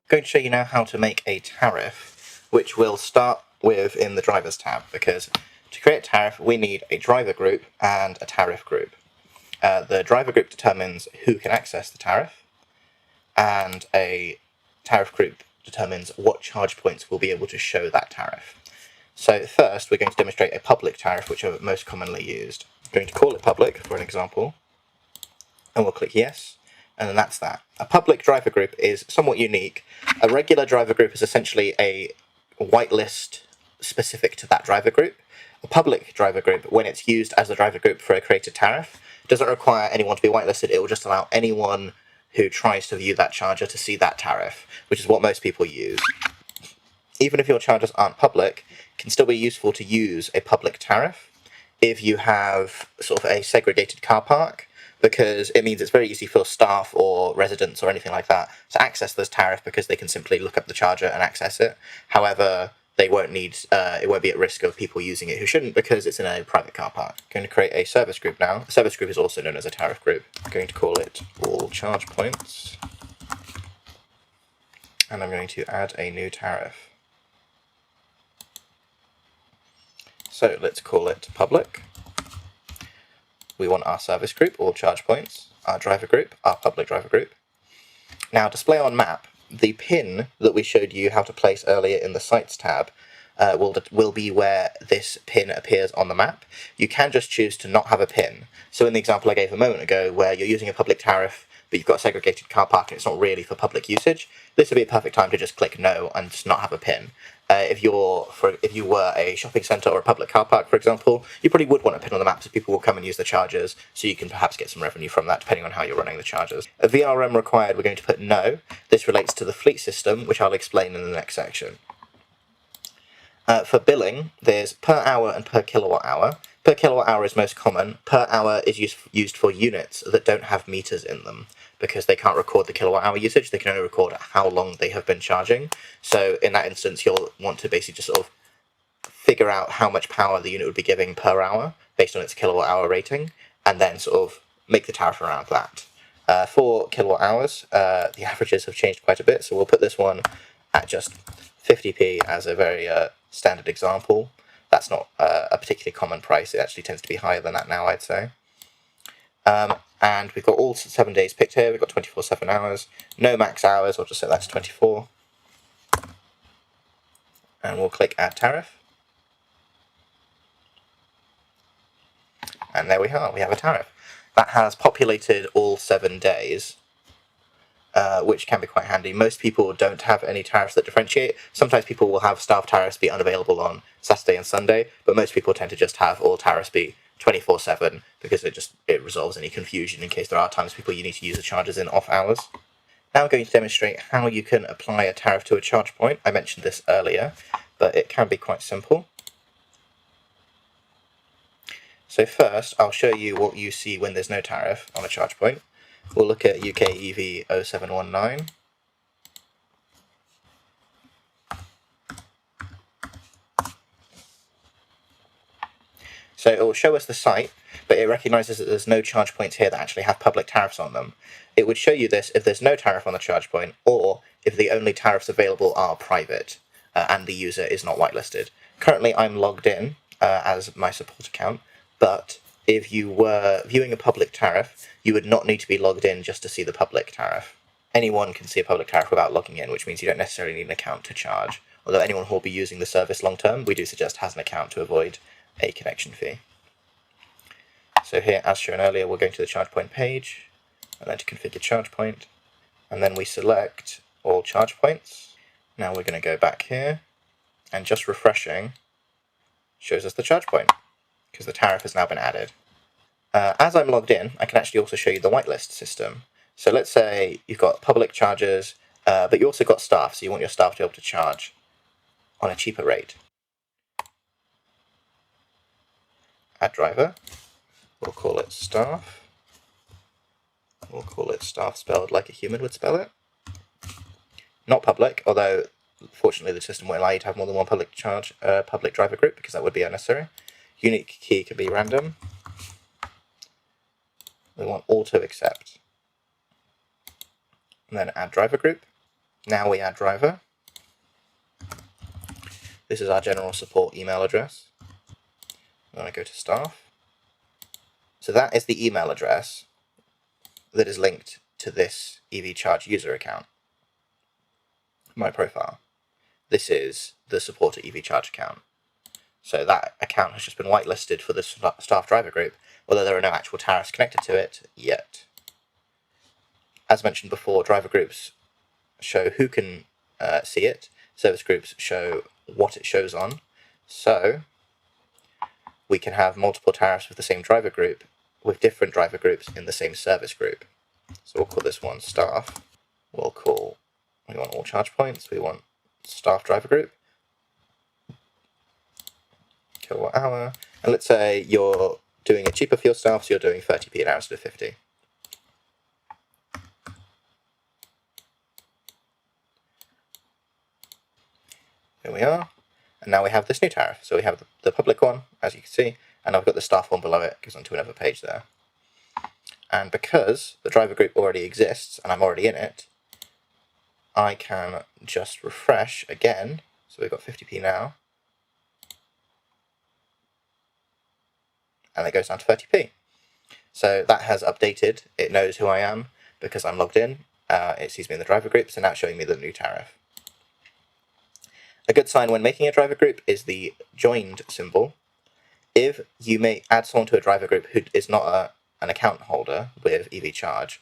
I'm going to show you now how to make a tariff, which we'll start with in the drivers tab, because to create a tariff we need a driver group and a tariff group. The driver group determines who can access the tariff, and a tariff group determines what charge points will be able to show that tariff. So first we're going to demonstrate a public tariff, which are most commonly used. I'm going to call it public for an example, and we'll click yes, and then that's that. A public driver group is somewhat unique. A regular driver group is essentially a whitelist specific to that driver group. A public driver group, when it's used as a driver group for a created tariff, doesn't require anyone to be whitelisted. It will just allow anyone who tries to view that charger to see that tariff, which is what most people use. Even if your chargers aren't public, it can still be useful to use a public tariff if you have sort of a segregated car park, because it means it's very easy for staff or residents or anything like that to access this tariff, because they can simply look up the charger and access it. However, they won't need, it won't be at risk of people using it who shouldn't, because it's in a private car park. I'm going to create a service group now. A service group is also known as a tariff group. I'm going to call it all charge points, and I'm going to add a new tariff. So let's call it public. We want our service group, all charge points, our driver group, our public driver group. Now, display on map, the pin that we showed you how to place earlier in the sites tab will be where this pin appears on the map. You can just choose to not have a pin. So in the example I gave a moment ago, where you're using a public tariff, but you've got a segregated car park and it's not really for public usage, this would be a perfect time to just click no and just not have a pin. If you were a shopping centre or a public car park, for example, you probably would want a pin on the map so people will come and use the chargers, so you can perhaps get some revenue from that depending on how you're running the chargers. A VRM required, we're going to put no. This relates to the fleet system, which I'll explain in the next section. For billing, there's per hour and per kilowatt hour. Per kilowatt hour is most common. Per hour is used for units that don't have meters in them, because they can't record the kilowatt hour usage. They can only record how long they have been charging. So in that instance, you'll want to basically just sort of figure out how much power the unit would be giving per hour based on its kilowatt hour rating, and then sort of make the tariff around that. For kilowatt hours, the averages have changed quite a bit, so we'll put this one at just 50p as a very standard example. That's not a particularly common price. It actually tends to be higher than that now, I'd say. And we've got all 7 days picked here. We've got 24/7 hours. No max hours. I'll just set that to 24. And we'll click Add Tariff. And there we are. We have a tariff. That has populated all 7 days, which can be quite handy. Most people don't have any tariffs that differentiate. Sometimes people will have staff tariffs be unavailable on Saturday and Sunday, but most people tend to just have all tariffs be 24/7, because it resolves any confusion in case there are times you need to use the chargers in off hours. Now I'm going to demonstrate how you can apply a tariff to a charge point. I mentioned this earlier, but it can be quite simple. So first, I'll show you what you see when there's no tariff on a charge point. We'll look at UK EV 0719. So it will show us the site, but it recognises that there's no charge points here that actually have public tariffs on them. It would show you this if there's no tariff on the charge point, or if the only tariffs available are private and the user is not whitelisted. Currently I'm logged in as my support account, but if you were viewing a public tariff, you would not need to be logged in just to see the public tariff. Anyone can see a public tariff without logging in, which means you don't necessarily need an account to charge. Although anyone who will be using the service long term, we do suggest has an account to avoid a connection fee. So here, as shown earlier, we're going to the charge point page, and then to configure charge point, and then we select all charge points. Now we're going to go back here, and just refreshing shows us the charge point, because the tariff has now been added. As I'm logged in, I can actually also show you the whitelist system. So let's say you've got public chargers, but you also got staff, so you want your staff to be able to charge on a cheaper rate. Add driver. We'll call it staff. We'll call it staff spelled like a human would spell it. Not public, although fortunately the system won't allow you to have more than one public driver group, because that would be unnecessary. Unique key can be random. We want auto accept. And then add driver group. Now we add driver. This is our general support email address. I'm going to go to staff. So that is the email address that is linked to this EV Charge user account, my profile. This is the support at EV Charge account. So that account has just been whitelisted for the staff driver group, although there are no actual tariffs connected to it yet. As mentioned before, driver groups show who can see it. Service groups show what it shows on. So we can have multiple tariffs with the same driver group with different driver groups in the same service group. So we'll call this one staff. We want all charge points. We want staff driver group. Kilowatt hour. And let's say you're doing a cheaper fuel staff, so you're doing 30p an hour instead of 50. Here we are. And now we have this new tariff. So we have the public one, as you can see, and I've got the staff one below it, goes onto another page there. And because the driver group already exists, and I'm already in it, I can just refresh again. So we've got 50p now. And it goes down to 30p. So that has updated. It knows who I am because I'm logged in. It sees me in the driver group, so now it's showing me the new tariff. A good sign when making a driver group is the joined symbol. If you may add someone to a driver group who is not an account holder with EV Charge,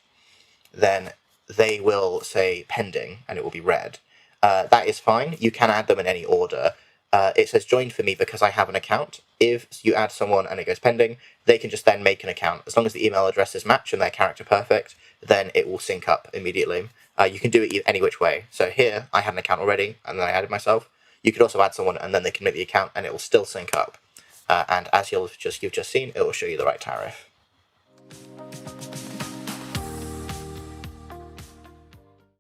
then they will say pending and it will be red. That is fine. You can add them in any order. It says joined for me because I have an account. If you add someone and it goes pending, they can just then make an account. As long as the email addresses match and they're character perfect, then it will sync up immediately. You can do it any which way. So here, I had an account already, and then I added myself. You could also add someone, and then they can make the account, and it will still sync up. And as you've just seen, it will show you the right tariff.